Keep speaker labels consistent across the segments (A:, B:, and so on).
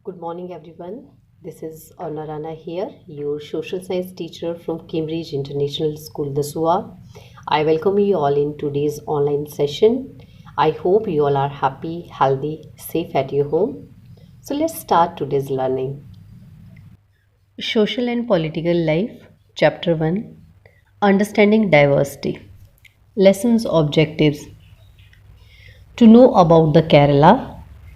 A: Good morning, everyone. This is Orna Rana here, your social science teacher from Cambridge International School, Dasua. I welcome you all in today's online session. I hope you all are happy, healthy, safe at your home. So let's start today's learning. Social and Political Life, Chapter 1, Understanding Diversity. Lessons Objectives. To know about the Kerala,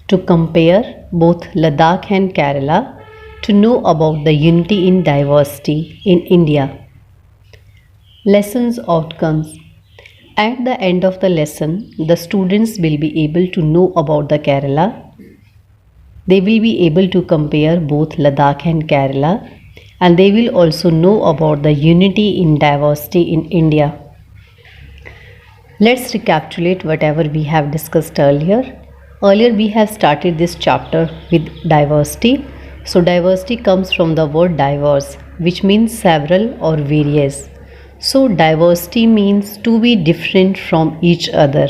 A: to compare both Ladakh and Kerala, to know about the unity in diversity in India. Lessons Outcomes. At the end of the lesson, the students will be able to know about the Kerala. They will be able to compare both Ladakh and Kerala, and they will also know about the unity in diversity in India. Let's recapitulate whatever we have discussed earlier. Earlier, we have started this chapter with diversity. So, diversity comes from the word diverse, which means several or various. So, diversity means to be different from each other.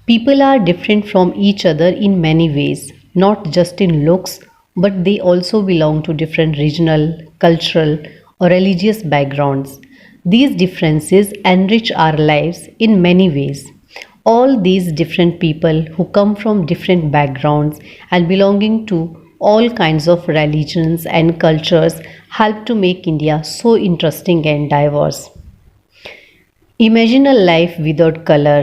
A: People are different from each other in many ways, not just in looks, but they also belong to different regional, cultural, or religious backgrounds. These differences enrich our lives in many ways. All these different people who come from different backgrounds and belonging to all kinds of religions and cultures help to make India so interesting and diverse. Imagine a life without color.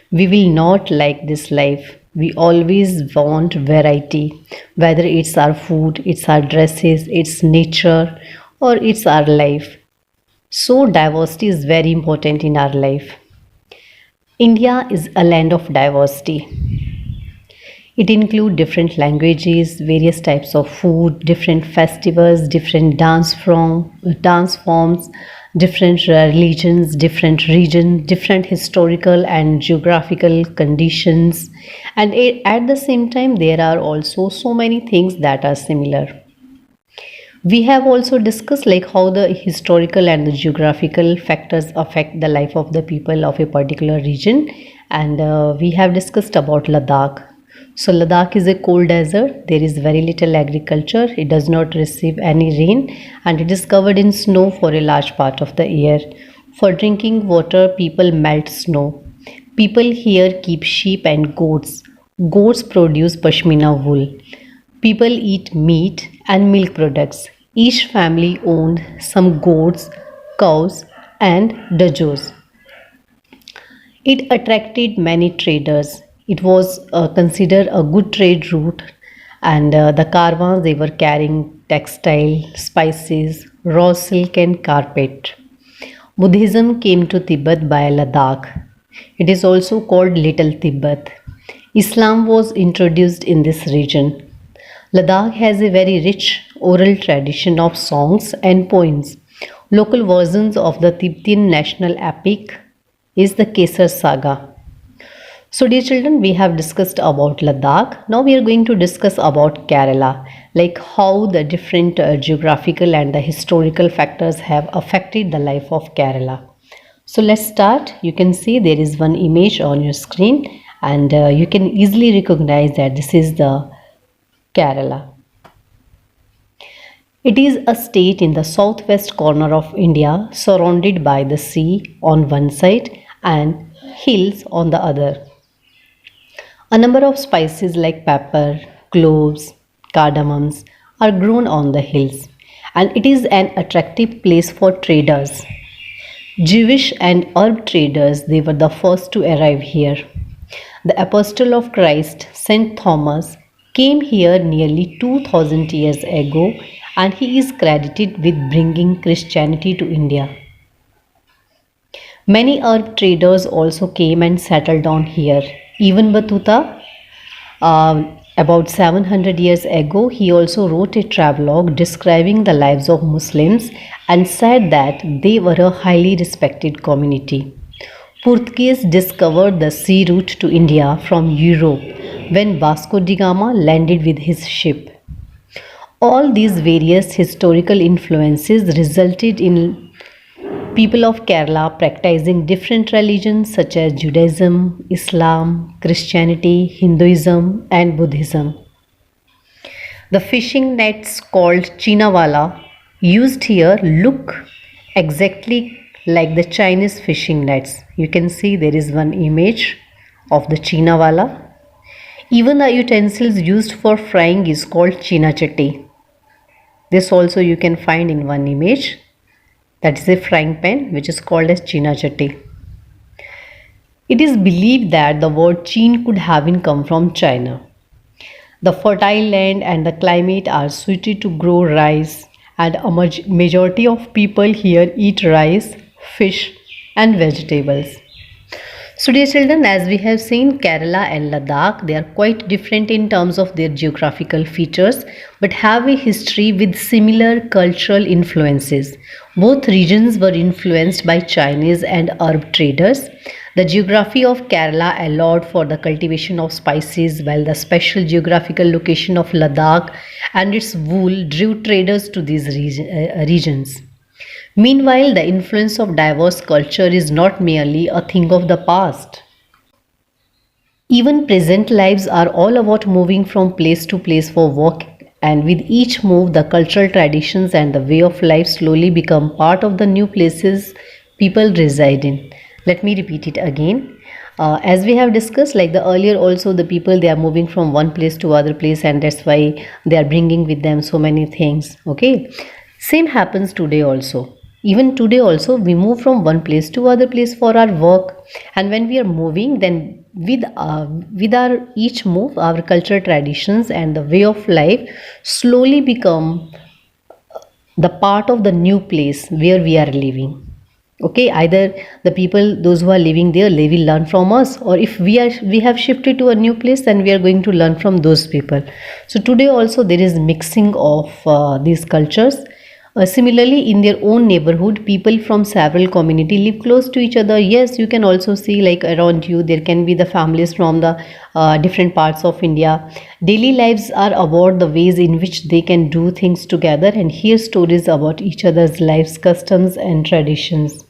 A: We will not like this life. We always want variety, whether it's our food, it's our dresses, it's nature, or it's our life. So, diversity is very important in our life. India is a land of diversity. It includes different languages, various types of food, different festivals, different dance forms, different religions, different regions, different historical and geographical conditions, and at the same time there are also so many things that are similar. We have also discussed like how the historical and the geographical factors affect the life of the people of a particular region, and we have discussed about Ladakh. So Ladakh is a cold desert. There is very little agriculture. It does not receive any rain, and it is covered in snow for a large part of the year. For drinking water, people melt snow. People here keep sheep and goats. Goats produce pashmina wool. People eat meat and milk products. Each family owned some goats, cows, and dojos. It attracted many traders. It was considered a good trade route, and the caravans they were carrying textile, spices, raw silk, and carpet. Buddhism came to Tibet by Ladakh. It is also called Little Tibet. Islam was introduced in this region. Ladakh has a very rich oral tradition of songs and poems. Local versions of the Tibetan national epic is the Kesar Saga. So, dear children, we have discussed about Ladakh. Now we are going to discuss about Kerala, like how the different geographical and the historical factors have affected the life of Kerala. So, let's start. You can see there is one image on your screen, and you can easily recognize that this is the Kerala. It is a state in the southwest corner of India, surrounded by the sea on one side and hills on the other. A number of spices like pepper, cloves, cardamoms are grown on the hills, and it is an attractive place for traders. Jewish and Arab traders, they were the first to arrive here. The apostle of Christ, Saint Thomas, came here nearly 2000 years ago, and he is credited with bringing Christianity to India. Many Arab traders also came and settled down here. Even Battuta, about 700 years ago, he also wrote a travelogue describing the lives of Muslims and said that they were a highly respected community. Portuguese discovered the sea route to India from Europe when Vasco da Gama landed with his ship. All these various historical influences resulted in people of Kerala practicing different religions such as Judaism, Islam, Christianity, Hinduism, and Buddhism. The fishing nets called Chinawala used here look exactly like the Chinese fishing nets. You can see there is one image of the Chinawala. Even the utensils used for frying is called China chatti. This also you can find in one image. That is a frying pan which is called as China chatti. It is believed that the word Chin could have been come from China. The fertile land and the climate are suited to grow rice, and a majority of people here eat rice, fish, and vegetables. So, dear children, as we have seen, Kerala and Ladakh, they are quite different in terms of their geographical features, but have a history with similar cultural influences. Both regions were influenced by Chinese and Arab traders. The geography of Kerala allowed for the cultivation of spices, while the special geographical location of Ladakh and its wool drew traders to these regions. Meanwhile, the influence of diverse culture is not merely a thing of the past. Even present lives are all about moving from place to place for work, and with each move, the cultural traditions and the way of life slowly become part of the new places people reside in. Let me repeat it again. As we have discussed, like the earlier, also the people, they are moving from one place to other place, and that's why they are bringing with them so many things. Okay, same happens today also. Even today also, we move from one place to other place for our work, and when we are moving, then with our each move, our cultural traditions and the way of life slowly become the part of the new place where we are living. Okay, either the people, those who are living there, they will learn from us, or if we have shifted to a new place, then we are going to learn from those people. So today also there is mixing of these cultures. Similarly, in their own neighborhood, people from several community live close to each other. Yes, you can also see, like around you, there can be the families from the different parts of India. Daily lives are about the ways in which they can do things together and hear stories about each other's lives, customs, and traditions.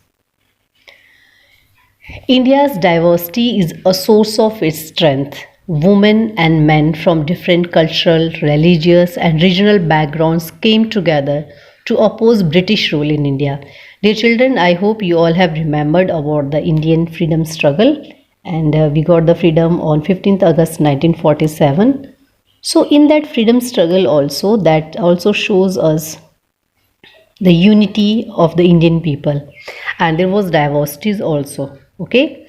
A: India's diversity is a source of its strength. Women and men from different cultural, religious, and regional backgrounds came together to oppose British rule in India. Dear children, I hope you all have remembered about the Indian freedom struggle, and we got the freedom on 15th August 1947. So in that freedom struggle also, that also shows us the unity of the Indian people, and there was diversities also. Okay,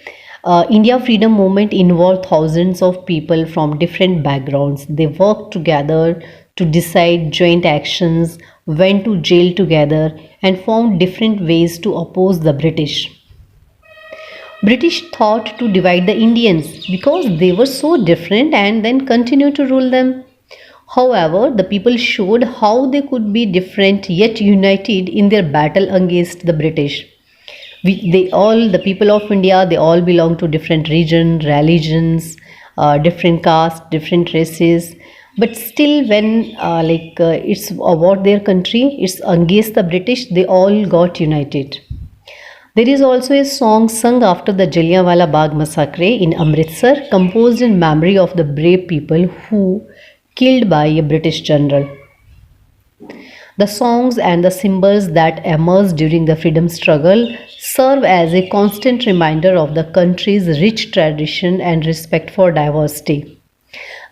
A: India freedom movement involved thousands of people from different backgrounds. They worked together to decide joint actions, went to jail together, and found different ways to oppose the British thought to divide the Indians because they were so different and then continue to rule them. However, the people showed how they could be different yet united in their battle against the British. The people of India, they all belong to different regions, religions, different castes, different races. But still, when it's about their country, it's against the British, they all got united. There is also a song sung after the Jallianwala Bagh massacre in Amritsar, composed in memory of the brave people who killed by a British general. The songs and the symbols that emerged during the freedom struggle serve as a constant reminder of the country's rich tradition and respect for diversity.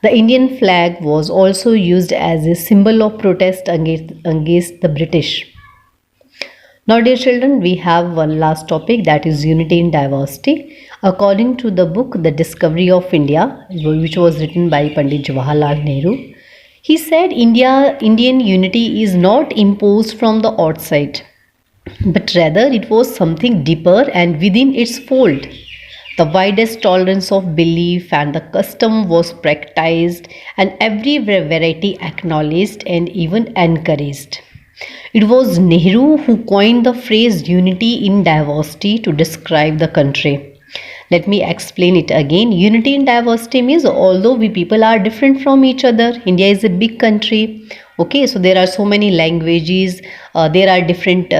A: The Indian flag was also used as a symbol of protest against the British. Now, dear children, we have one last topic, that is unity in diversity. According to the book The Discovery of India, which was written by Pandit Jawaharlal Nehru, he said Indian unity is not imposed from the outside, but rather it was something deeper and within its fold. The widest tolerance of belief and the custom was practiced, and every variety acknowledged and even encouraged. It was Nehru who coined the phrase unity in diversity to describe the country. Let me explain it again. Unity in diversity means although we people are different from each other, India is a big country. Okay, so there are so many languages, there are different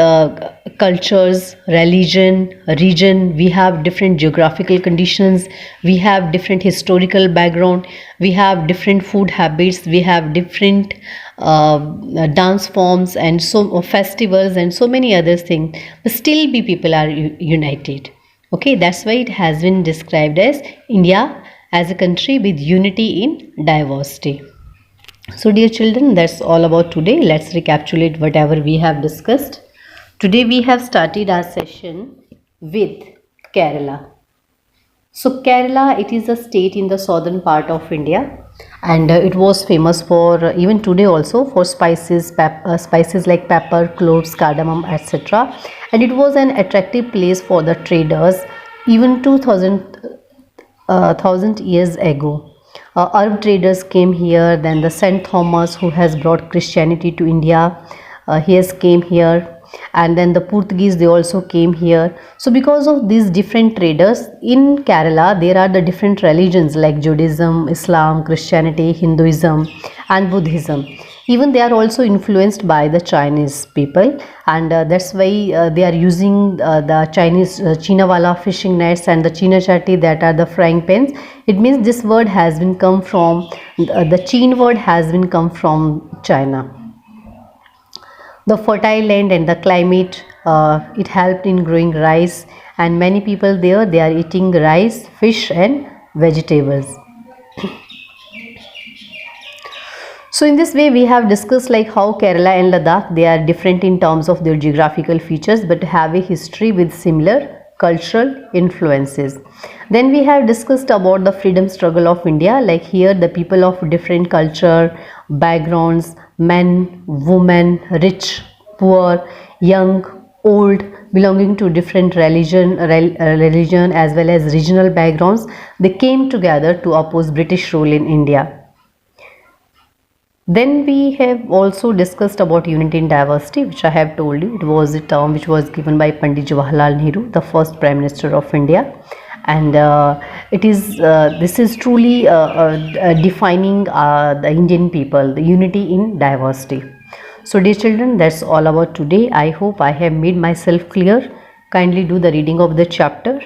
A: cultures, religion, region. We have different geographical conditions. We have different historical background. We have different food habits. We have different dance forms and so festivals and so many other things. But still, we people are united. Okay, that's why it has been described as India as a country with unity in diversity. So, dear children, that's all about today. Let's recapitulate whatever we have discussed. Today, we have started our session with Kerala. So, Kerala, it is a state in the southern part of India, and it was famous for even today also for spices like pepper, cloves, cardamom, etc. And it was an attractive place for the traders even 2000 years ago. Arab traders came here. Then the Saint Thomas, who has brought Christianity to India, he has came here. And then the Portuguese, they also came here. So because of these different traders in Kerala, there are the different religions like Judaism, Islam, Christianity, Hinduism and Buddhism. Even they are also influenced by the Chinese people, and that's why they are using the Chinese Chinawala fishing nets and the China chatti, that are the frying pans. It means this word has been come from the Chin word has been come from China. The fertile land and the climate, it helped in growing rice, and many people there, they are eating rice, fish and vegetables. So in this way we have discussed like how Kerala and Ladakh, they are different in terms of their geographical features but have a history with similar cultural influences. Then we have discussed about the freedom struggle of India. Like here the people of different culture, backgrounds, men, women, rich, poor, young, old, belonging to different religion as well as regional backgrounds, they came together to oppose British rule in India. Then we have also discussed about unity in diversity, which I have told you. It was a term which was given by Pandit Jawaharlal Nehru, the first Prime Minister of India. And this is truly defining the Indian people, the unity in diversity. So dear children, that's all about today. I hope I have made myself clear. Kindly do the reading of the chapter.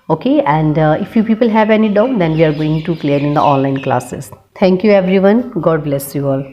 A: Okay, and if you people have any doubt, then we are going to clear in the online classes. Thank you everyone. God bless you all.